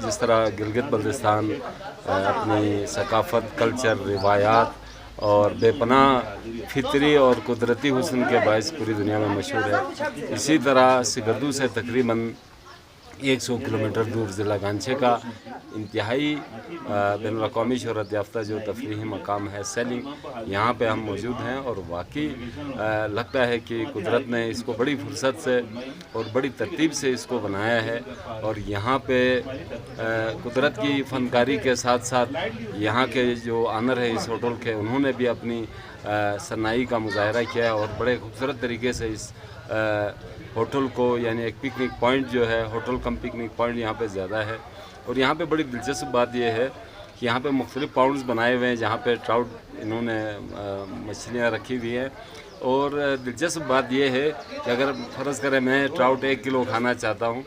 जिस तरह गिलगित बल्तिस्तान अपनी सकाफ़त, कल्चर, रिवायात और बेपनाह फितरी और कुदरती हुस्न के बायस पूरी दुनिया में मशहूर है, इसी तरह सिगर्दू से तकरीबन 100 किलोमीटर दूर ज़िला गांछे का इंतहाई बैनुल-अक़वामी शोहरत याफ्ता जो तफरीही मकाम है सेलिंग, यहाँ पे हम मौजूद हैं। और वाकई लगता है कि कुदरत ने इसको बड़ी फुर्सत से और बड़ी तरतीब से इसको बनाया है। और यहाँ पे कुदरत की फ़नकारी के साथ साथ यहाँ के जो आनर है इस होटल के, उन्होंने भी अपनी सनाई का मुज़ाहरा किया है और बड़े खूबसूरत तरीके से इस होटल को, यानी एक पिकनिक पॉइंट जो है, होटल कम पिकनिक पॉइंट यहाँ पे ज़्यादा है। और यहाँ पे बड़ी दिलचस्प बात यह है कि यहाँ पे मुख्तलिफ़ पाउंड्स बनाए हुए हैं जहाँ पे ट्राउट इन्होंने मछलियाँ रखी हुई हैं। और दिलचस्प बात यह है कि अगर फ़र्ज़ करें मैं ट्राउट 1 किलो खाना चाहता हूँ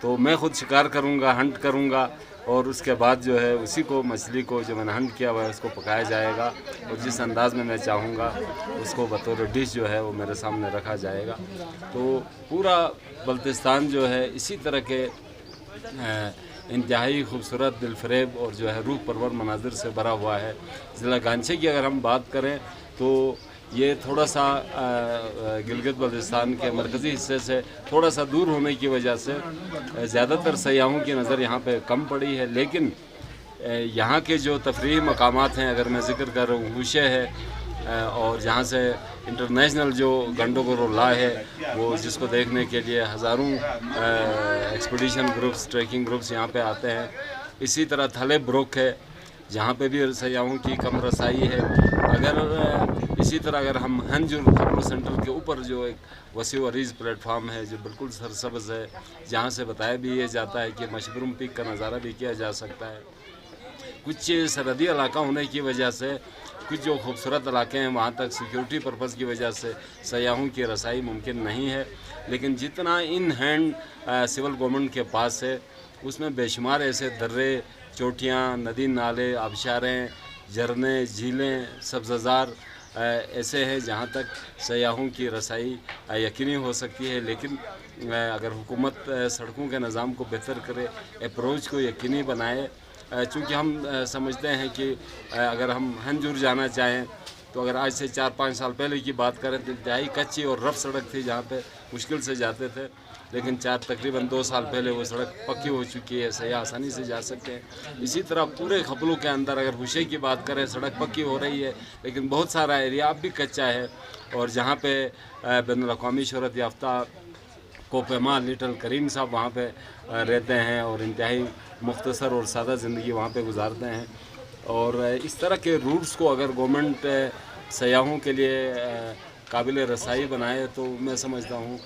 तो मैं ख़ुद शिकार करूँगा, हंट करूँगा और उसके बाद जो है उसी को, मछली को जो मैंने हंट किया हुआ है उसको पकाया जाएगा और जिस अंदाज़ में मैं चाहूँगा उसको बतौर डिश जो है वो मेरे सामने रखा जाएगा। तो पूरा बल्तिस्तान जो है इसी तरह के इंतहाई खूबसूरत, दिलफरेब और जो है रूह परवर मनाजिर से भरा हुआ है। ज़िला गांछे की अगर हम बात करें तो ये थोड़ा सा गिलगित बल्तिस्तान के मरकज़ी हिस्से से थोड़ा सा दूर होने की वजह से ज़्यादातर सयाहों की नज़र यहाँ पे कम पड़ी है। लेकिन यहाँ के जो तफरीही मकामात हैं, अगर मैं ज़िक्र कर रहा हूँ, हूशे है और जहाँ से इंटरनेशनल जो गंडोगोरोला है वो, जिसको देखने के लिए हज़ारों एक्सपीडिशन ग्रुप्स, ट्रैकिंग ग्रुप्स यहाँ पे आते हैं। इसी तरह थले ब्रोक है जहाँ पे भी सयाहों की कम रसाई है। इसी तरह अगर हम हंजुर खबर सेंटर के ऊपर जो एक वसी अरीज़ प्लेटफार्म है जो बिल्कुल सरसब्ज़ है, जहाँ से बताया भी ये जाता है कि मशरूम पीक का नज़ारा भी किया जा सकता है। कुछ सरहदी इलाका होने की वजह से कुछ जो खूबसूरत इलाके हैं वहाँ तक सिक्योरिटी पर्पज़ की वजह से सयाहों की रसाई मुमकिन नहीं है। लेकिन जितना इन हैंड सिविल गवर्नमेंट के पास है उसमें बेशुमार ऐसे दर्रे, चोटियाँ, नदी नाले, आबशारें, झरने, झीलें, सब्ज़ार ऐसे हैं जहाँ तक सयाहों की रसाई यकीनी हो सकती है। लेकिन अगर हुकूमत सड़कों के निज़ाम को बेहतर करे, अप्रोच को यकीनी बनाए, चूँकि हम समझते हैं कि अगर हम हंजुर जाना चाहें तो अगर आज से 4-5 साल पहले की बात करें तो इंतहाई कच्ची और रफ सड़क थी जहाँ पे मुश्किल से जाते थे। लेकिन तकरीबन 2 साल पहले वो सड़क पक्की हो चुकी है, सयाह आसानी से जा सकते हैं। इसी तरह पूरे खपलों के अंदर अगर हुशे की बात करें, सड़क पक्की हो रही है लेकिन बहुत सारा एरिया अब भी कच्चा है। और जहाँ पे बैनुल-अक़वामी शोहरत याफ्ता कोपेमा लिटल करीम साहब वहाँ पे रहते हैं और इंतहाई मुख्तसर और सादा ज़िंदगी वहाँ पे गुजारते हैं। और इस तरह के रूट्स को अगर गवर्नमेंट सयाहों के लिए काबिल रसाई बनाए तो मैं समझता हूँ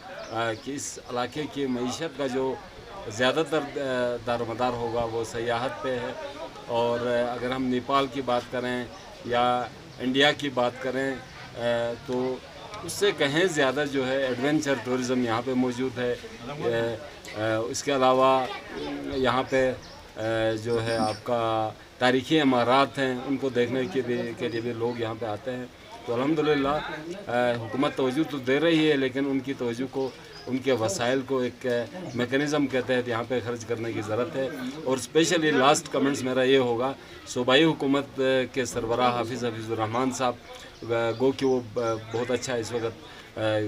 कि इस इलाके की मईशत का जो ज़्यादातर दारोमदार होगा वो सयाहत पे है। और अगर हम नेपाल की बात करें या इंडिया की बात करें तो उससे कहीं ज़्यादा जो है एडवेंचर टूरिज़म यहाँ पे मौजूद है। इसके अलावा यहाँ पे जो है आपका तारीख़ी इमारत हैं, उनको देखने के लिए भी लोग यहाँ पे आते हैं। तो अल्हम्दुलिल्लाह हुकूमत तवज्जो तो दे रही है लेकिन उनकी तवज्जो को, उनके वसाइल को एक मेकनिज़म के तहत यहाँ पे ख़र्च करने की ज़रूरत है। और स्पेशली लास्ट कमेंट्स मेरा ये होगा, सूबाई हुकूमत के सरबराह हफीज़ुर-रहमान साहब, गो कि वो बहुत अच्छा इस वक्त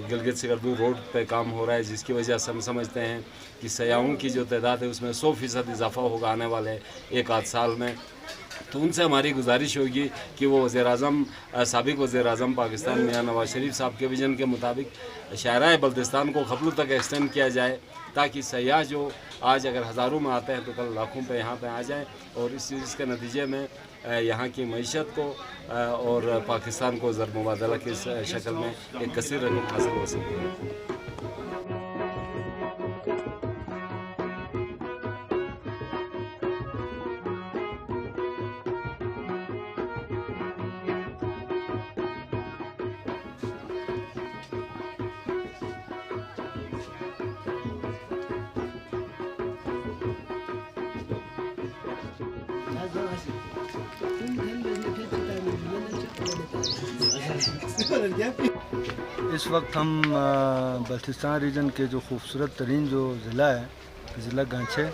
गिलगित सिगर्दू रोड पे काम हो रहा है, जिसकी वजह से हम समझते हैं कि सयाहों की जो तादाद है उसमें 100% इजाफा होगा आने वाले 1-8 साल में। तो उनसे हमारी गुजारिश होगी कि वो वज़ीर-ए-आज़म, साबिक़ वज़ीर-ए-आज़म पाकिस्तान मियां नवाज़ शरीफ साहब के विज़न के मुताबिक शाहराए बल्तिस्तान को खपलों तक एक्सटेंड किया जाए ताकि सयाह जो आज अगर हज़ारों में आते हैं तो कल लाखों पे यहाँ पे आ जाएं और इस चीज़ के नतीजे में यहाँ की मईशत को और पाकिस्तान को ज़र मुबादला की शक्ल में एक कसीर रकम हासिल हो सकती है। इस वक्त हम बल्तिस्तान रीजन के जो खूबसूरत तरीन जो ज़िला है, ज़िला गांछे,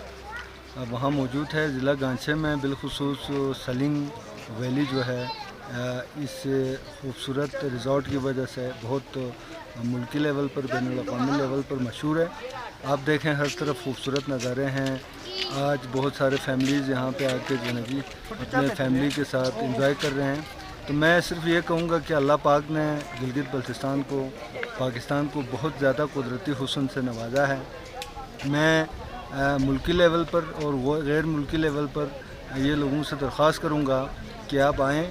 وہاں موجود ہے ضلع گانچے میں، بالخصوص سلنگ ویلی جو ہے اس خوبصورت ریزورٹ کی وجہ سے بہت ملکی لیول پر، بین الاقوامی لیول پر مشہور ہے۔ آپ دیکھیں ہر طرف خوبصورت نظارے ہیں۔ آج بہت سارے فیملیز یہاں پہ آ کے جو ہے جی اپنے فیملی کے ساتھ انجوائے کر رہے ہیں۔ تو میں صرف یہ کہوں گا کہ اللہ پاک نے گلگت بلتستان کو، پاکستان کو بہت زیادہ قدرتی حسن سے نوازا ہے۔ میں ملکی لیول پر اور وہ غیر ملکی لیول پر یہ لوگوں سے درخواست کروں گا کہ آپ آئیں،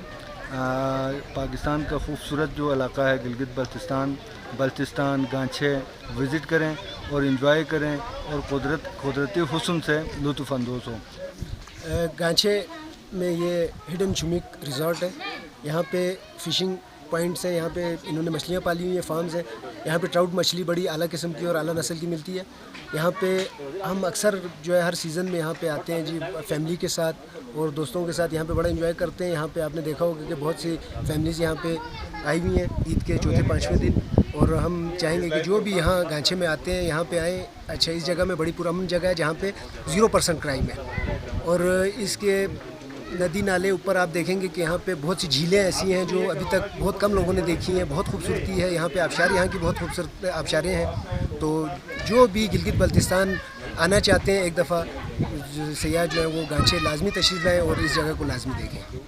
پاکستان کا خوبصورت جو علاقہ ہے گلگت بلتستان گانچے وزٹ کریں اور انجوائے کریں اور قدرتی حسن سے لطف اندوز ہوں۔ گانچے میں یہ ہڈن چمیک ریزورٹ ہے، یہاں پہ فشنگ پوائنٹس ہیں، یہاں پہ انہوں نے مچھلیاں پالی ہوئی ہیں، فارمز ہیں، یہاں پہ ٹراؤٹ مچھلی بڑی اعلیٰ قسم کی اور اعلیٰ نسل کی ملتی ہے۔ یہاں پہ ہم اکثر جو ہے ہر سیزن میں یہاں پہ آتے ہیں جی، فیملی کے ساتھ اور دوستوں کے ساتھ یہاں پہ بڑا انجوائے کرتے ہیں۔ یہاں پہ آپ نے دیکھا ہوگا کہ بہت سی فیملیز یہاں پہ آئی ہوئی ہیں عید کے چوتھے پانچویں دن، اور ہم چاہیں گے کہ جو بھی یہاں گانچے میں آتے ہیں یہاں پہ آئیں۔ اچھا، اس جگہ میں بڑی پرامن جگہ ہے جہاں پہ 0% کرائم ہے، اور اس کے ندی نالے اوپر آپ دیکھیں گے کہ یہاں پہ بہت سی جھیلیں ایسی ہیں جو ابھی تک بہت کم لوگوں نے دیکھی ہیں، بہت خوبصورتی ہے یہاں پہ۔ آبشار یہاں کی بہت خوبصورت آبشاریں ہیں، تو جو بھی گلگت بلتستان آنا چاہتے ہیں ایک دفعہ سیاح جو ہے وہ گانچے لازمی تشریف لائیں اور اس جگہ کو لازمی دیکھیں۔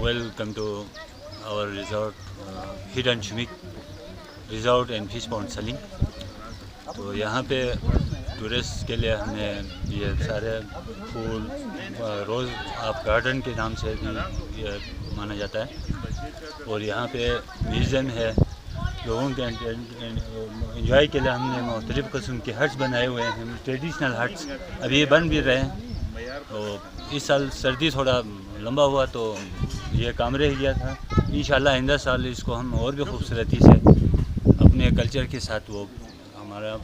Welcome to our resort, hidden چمیک ریزورٹ اینڈ فش پونڈ سلنگ۔ تو یہاں پہ ٹورسٹ کے لیے ہم نے یہ سارے پھول روز آف گارڈن کے نام سے بھی یہ مانا جاتا ہے، اور یہاں پہ میوزیم ہے۔ لوگوں کے انجوائے کے لیے ہم نے مختلف قسم کے ہٹس بنائے ہوئے ہیں، ٹریڈیشنل ہٹس ابھی بن بھی رہے ہیں۔ تو اس سال سردی تھوڑا لمبا ہوا تو یہ کام رہ گیا تھا۔ انشاءاللہ آئندہ سال اس کو ہم اور بھی خوبصورتی سے اپنے کلچر کے ساتھ، وہ ہمارا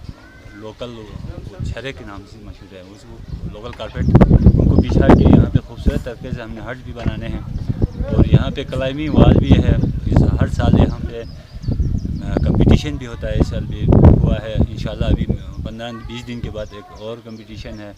لوکل چھرے کے نام سے مشہور ہے، اس کو لوکل کارپیٹ ان کو بچھا کے یہاں پہ خوبصورت طریقے سے ہم نے ہٹ بھی بنانے ہیں، اور یہاں پہ کلائمبنگ وال بھی ہے۔ ہر سال یہاں پہ کمپٹیشن بھی ہوتا ہے، اس سال بھی ہوا ہے۔ انشاءاللہ ابھی 15-20 دن کے بعد ایک اور کمپٹیشن ہے۔